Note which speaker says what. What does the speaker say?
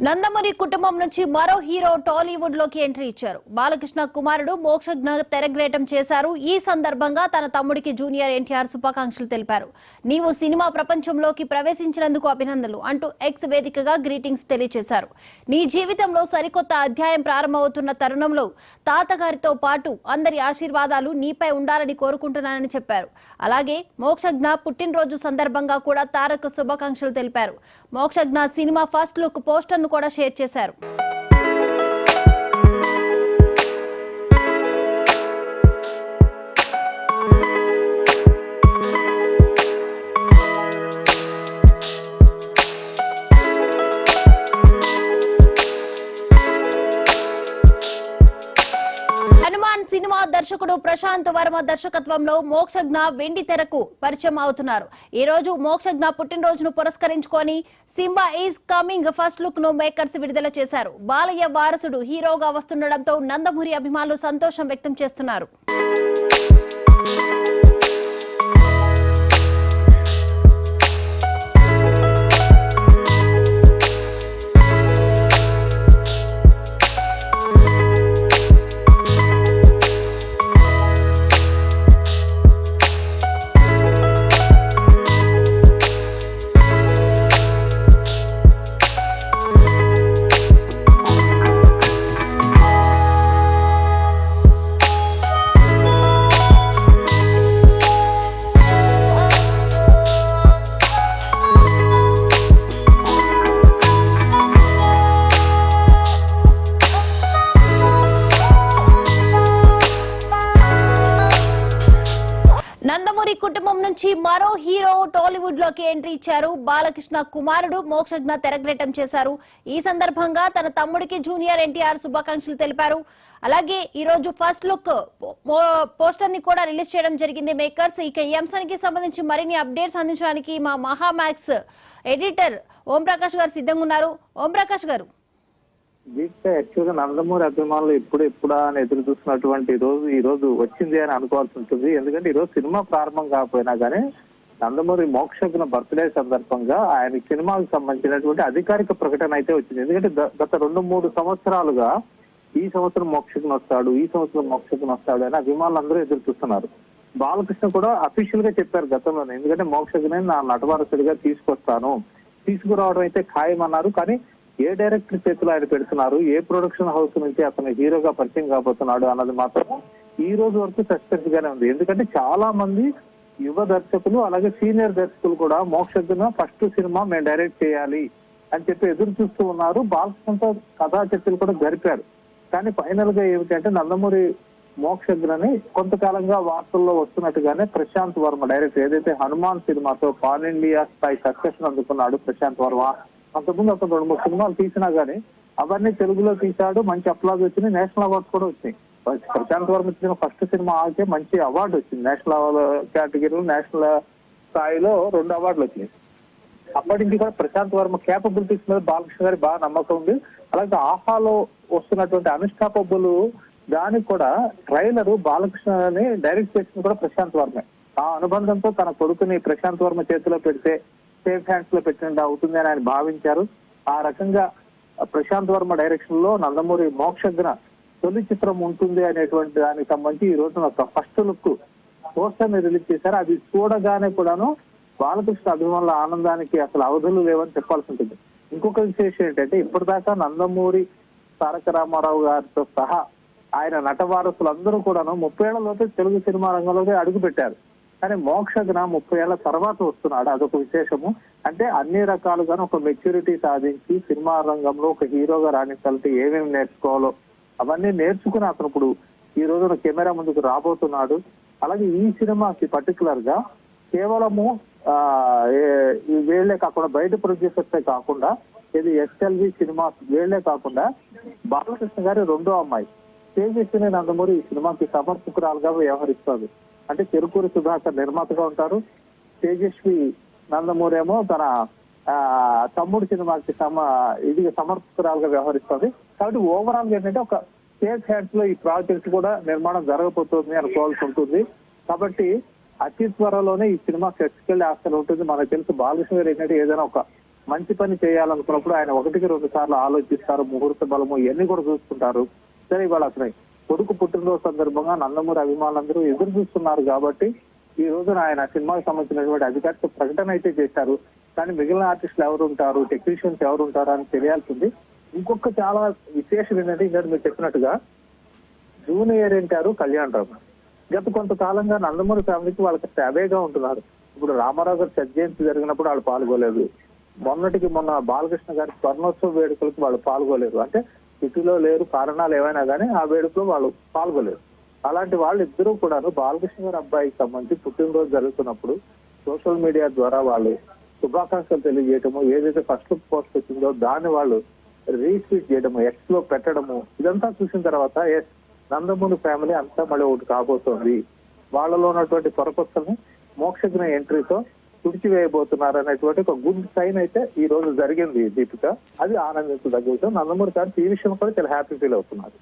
Speaker 1: నందమూరి కుటుంబం నుంచి మరో హీరో టాలీవుడ్ లోకి ఎంట్రీ ఇచ్చారు. బాలకృష్ణ కుమారుడు మోక్షజ్ఞ తెరగ్రేటం చేశారు. ఈ సందర్భంగా తన తమ్ముడికి జూనియర్ ఎన్టీఆర్ శుభాకాంక్షలు తెలిపారు. నీవు సినిమా ప్రపంచంలోకి ప్రవేశించినందుకు అభినందనలు అంటూ ఎక్స్ వేదికగా గ్రీటింగ్స్ తెలియజేశారు. నీ జీవితంలో సరికొత్త అధ్యాయం ప్రారంభమవుతున్న తరుణంలో తాతగారితో పాటు అందరి ఆశీర్వాదాలు నీపై ఉండాలని కోరుకుంటున్నానని చెప్పారు. అలాగే మోక్షజ్ఞ పుట్టినరోజు సందర్భంగా కూడా తారక్ శుభాకాంక్షలు తెలిపారు. Mokshagna cinema first look poster కూడా షేర్ చేశారు. సినిమా దర్శకుడు ప్రశాంత్ వర్మ దర్శకత్వంలో మోక్షజ్ఞ వెండి తెరకు పరిచయం అవుతున్నారు. ఈ రోజు మోక్షజ్ఞ పుట్టినరోజును పురస్కరించుకొని Simba is coming first look ను మేకర్స్ విడుదల చేశారు. బాలయ్య వారసుడు హీరోగా వస్తుండటంతో నందమూరి అభిమానులు సంతోషం వ్యక్తం చేస్తున్నారు. నందమూరి కుటుంబం నుంచి మరో హీరో టాలీవుడ్ లోకి ఎంట్రీ ఇచ్చారు. బాలకృష్ణ కుమారుడు మోక్షజ్ఞ తెరగ్రేటం చేశారు. ఈ సందర్భంగా తన తమ్ముడికి జూనియర్ ఎన్టీఆర్ శుభాకాంక్షలు తెలిపారు. అలాగే ఈ రోజు ఫస్ట్ లుక్ పోస్టర్ ని కూడా రిలీజ్ చేయడం జరిగింది మేకర్స్. ఇక ఈ అంశానికి సంబంధించి మరిన్ని అప్డేట్స్ అందించడానికి మా మహామాక్స్ ఎడిటర్ ఓం ప్రకాష్ గారు సిద్ధంగా ఉన్నారు. ఓం ప్రకాష్ గారు,
Speaker 2: యాక్చువల్గా నందమూరి అభిమానులు ఎప్పుడా అని ఎదురు చూస్తున్నటువంటి ఈ రోజు వచ్చింది అని అనుకోవాల్సి ఉంటుంది. ఎందుకంటే ఈ రోజు సినిమా ప్రారంభం కాకపోయినా కానీ నందమూరి మోక్షజ్ఞ బర్త్డే సందర్భంగా ఆయన సినిమాకు సంబంధించినటువంటి అధికారిక ప్రకటన అయితే వచ్చింది. ఎందుకంటే గత 2-3 సంవత్సరాలుగా ఈ సంవత్సరం మోక్షజ్ఞ వస్తాడు, ఈ సంవత్సరం మోక్షజ్ఞ వస్తాడు అని అభిమానులు అందరూ ఎదురు చూస్తున్నారు. బాలకృష్ణ కూడా అఫీషియల్ గా చెప్పారు గతంలోనే, ఎందుకంటే మోక్షజ్ఞని నా నటవారసుడిగా తీసుకురావడం అయితే ఖాయమన్నారు. కానీ ఏ డైరెక్టర్ చేతిలో ఆయన పెడుతున్నారు, ఏ ప్రొడక్షన్ హౌస్ నుంచి అతను హీరోగా పరిచయం కాబోతున్నాడు అన్నది మాత్రం ఈ రోజు వరకు సస్పెన్స్ గానే ఉంది. ఎందుకంటే చాలా మంది యువ దర్శకులు అలాగే సీనియర్ దర్శకులు కూడా మోక్షజ్ఞ ఫస్ట్ సినిమా మేము డైరెక్ట్ చేయాలి అని చెప్పి ఎదురు చూస్తూ ఉన్నారు. బాలకృష్ణతో కథా చర్చలు కూడా జరిపారు. కానీ ఫైనల్ గా ఏమిటంటే నందమూరి మోక్షజ్ఞని కొంతకాలంగా వార్తల్లో వస్తున్నట్టుగానే ప్రశాంత్ వర్మ డైరెక్టర్ ఏదైతే హనుమాన్ సినిమాతో పాన్ ఇండియా స్థాయి సక్సెస్ అందుకున్నాడు ప్రశాంత్ వర్మ. అంతకుముందు అతను 2-3 సినిమాలు తీసినా గానీ అవన్నీ తెలుగులో తీశాడు, మంచి అప్లాజ్ వచ్చింది, నేషనల్ అవార్డ్స్ కూడా వచ్చినాయి. ప్రశాంత్ వర్మ ఇచ్చిన ఫస్ట్ సినిమా ఆకే మంచి అవార్డు వచ్చింది. నేషనల్ కేటగిరీలో నేషనల్ స్థాయిలో 2 అవార్డులు వచ్చినాయి. అప్పటి నుంచి కూడా ప్రశాంత్ వర్మ కేపబిలిటీస్ మీద బాలకృష్ణ గారి బాగా నమ్మకం ఉంది. అలాగే ఆహాలో వస్తున్నటువంటి అన్స్టాపబుల్ దానికి కూడా ట్రైలర్ బాలకృష్ణని డైరెక్ట్ చేసింది కూడా ప్రశాంత్ వర్మే. ఆ అనుబంధంతో తన కొడుకుని ప్రశాంత్ వర్మ చేతిలో పెడితే సేఫ్ హ్యాండ్స్ లో పెట్టినట్టు అవుతుంది అని ఆయన భావించారు. ఆ రకంగా ప్రశాంత్ వర్మ డైరెక్షన్ లో నందమూరి మోక్షజ్ఞ తొలి చిత్రం ఉంటుంది అనేటువంటి దానికి సంబంధించి ఈ రోజున ఒక ఫస్ట్ లుక్ పోస్టర్ ని రిలీజ్ చేశారు. అది చూడగానే కూడాను బాలకృష్ణ అభిమానుల ఆనందానికి అసలు అవధులు లేవని చెప్పాల్సి ఉంటుంది. ఇంకొక విశేషం ఏంటంటే ఇప్పటిదాకా నందమూరి తారక రామారావు గారితో సహా ఆయన నట వారసులందరూ కూడాను 30 ఏళ్లలోపే తెలుగు సినిమా రంగంలోకి అడుగు పెట్టారు. కానీ మోక్షజ్ఞ 30 ఏళ్ల తర్వాత వస్తున్నాడు. అదొక విశేషము. అంటే అన్ని రకాలుగాను ఒక మెచ్యూరిటీ సాధించి సినిమా రంగంలో ఒక హీరోగా రాణించాలంటే ఏమేమి నేర్చుకోవాలో అవన్నీ నేర్చుకుని అతను ఇప్పుడు ఈ రోజున కెమెరా ముందుకు రాబోతున్నాడు. అలాగే ఈ సినిమాకి పర్టికులర్ గా కేవలము వీళ్లే కాకుండా బయట ప్రొడ్యూసర్సే కాకుండా ఇది ఎస్ఎల్వి సినిమాస్ వీళ్లే కాకుండా బాలకృష్ణ గారి 2వ అమ్మాయి తేజస్విని నందమూరి ఈ సినిమాకి సమర్పకురాలుగా వ్యవహరిస్తుంది. అంటే చెరుకూరి సుధాకర్ నిర్మాతగా ఉంటారు, తేజస్వి నందమూరి ఏమో తన తమ్ముడు సినిమాకి సమర్పకురాలుగా వ్యవహరిస్తుంది. కాబట్టి ఓవరాల్ ఏంటంటే ఒక సేఫ్ హ్యాండ్స్ లో ఈ ప్రాజెక్ట్ కూడా నిర్మాణం జరగబోతుంది అనుకోవాల్సి ఉంటుంది. కాబట్టి అతి త్వరలోనే ఈ సినిమా సెట్స్కెళ్ళి ఆశలు ఉంటుంది. మనకు తెలుసు బాలకృష్ణ గారు ఏంటంటే ఏదైనా ఒక మంచి పని చేయాలనుకున్నప్పుడు ఆయన 1-2 సార్లు ఆలోచిస్తారు, ముహూర్త బలము ఇవన్నీ కూడా చూసుకుంటారు. సరే ఇవాళ అతను కొడుకు పుట్టినరోజు సందర్భంగా నందమూరి అభిమానులందరూ ఎదురు చూస్తున్నారు కాబట్టి ఈ రోజున ఆయన సినిమాకి సంబంధించినటువంటి అధికారిక ప్రకటన అయితే చేశారు. కానీ మిగిలిన ఆర్టిస్టులు ఎవరు ఉంటారు, టెక్నీషియన్స్ ఎవరు ఉంటారు అని తెలియాల్సింది. ఇంకొక చాలా విశేషం ఏంటంటే ఇంకా మీరు చెప్పినట్టుగా జూనియర్ ఎన్టీఆర్, కళ్యాణ్ రామ్ గత కొంతకాలంగా నందమూరి ఫ్యామిలీకి వాళ్ళకి టాబేగా ఉంటున్నారు. ఇప్పుడు రామారావు గారు జయంతి జరిగినప్పుడు వాళ్ళు పాల్గొలేదు. మొన్నటికి మొన్న బాలకృష్ణ గారి స్వర్ణోత్సవ వేడుకలకు వాళ్ళు పాల్గొలేరు. అంటే సిటీలో లేరు, కారణాలు ఏవైనా కానీ ఆ వేడుకలో వాళ్ళు పాల్గొలేరు. అలాంటి వాళ్ళు ఇద్దరూ కూడా బాలకృష్ణ గారి అబ్బాయికి సంబంధించి పుట్టినరోజు జరుగుతున్నప్పుడు సోషల్ మీడియా ద్వారా వాళ్ళు శుభాకాంక్షలు తెలియజేయటము, ఏదైతే ఫస్ట్ లుక్ పోస్ట్ వచ్చిందో దాన్ని వాళ్ళు రీట్వీట్ చేయడము, ఎక్స్ లో పెట్టడము, ఇదంతా చూసిన తర్వాత ఎస్ నందమూరి ఫ్యామిలీ అంతా మళ్ళీ ఒకటి కాబోతోంది, వాళ్ళలో ఉన్నటువంటి పొరపొచ్చల్ని మోక్షజ్ఞ ఎంట్రీతో తుడిచివేయబోతున్నారు అనేటువంటి ఒక గుడ్ సైన్ అయితే ఈ రోజు జరిగింది దీపిక. అది ఆనందించదగ్గ విషయం. నందమూరి గారు ఈ విషయం కూడా చాలా హ్యాపీ ఫీల్ అవుతున్నారు.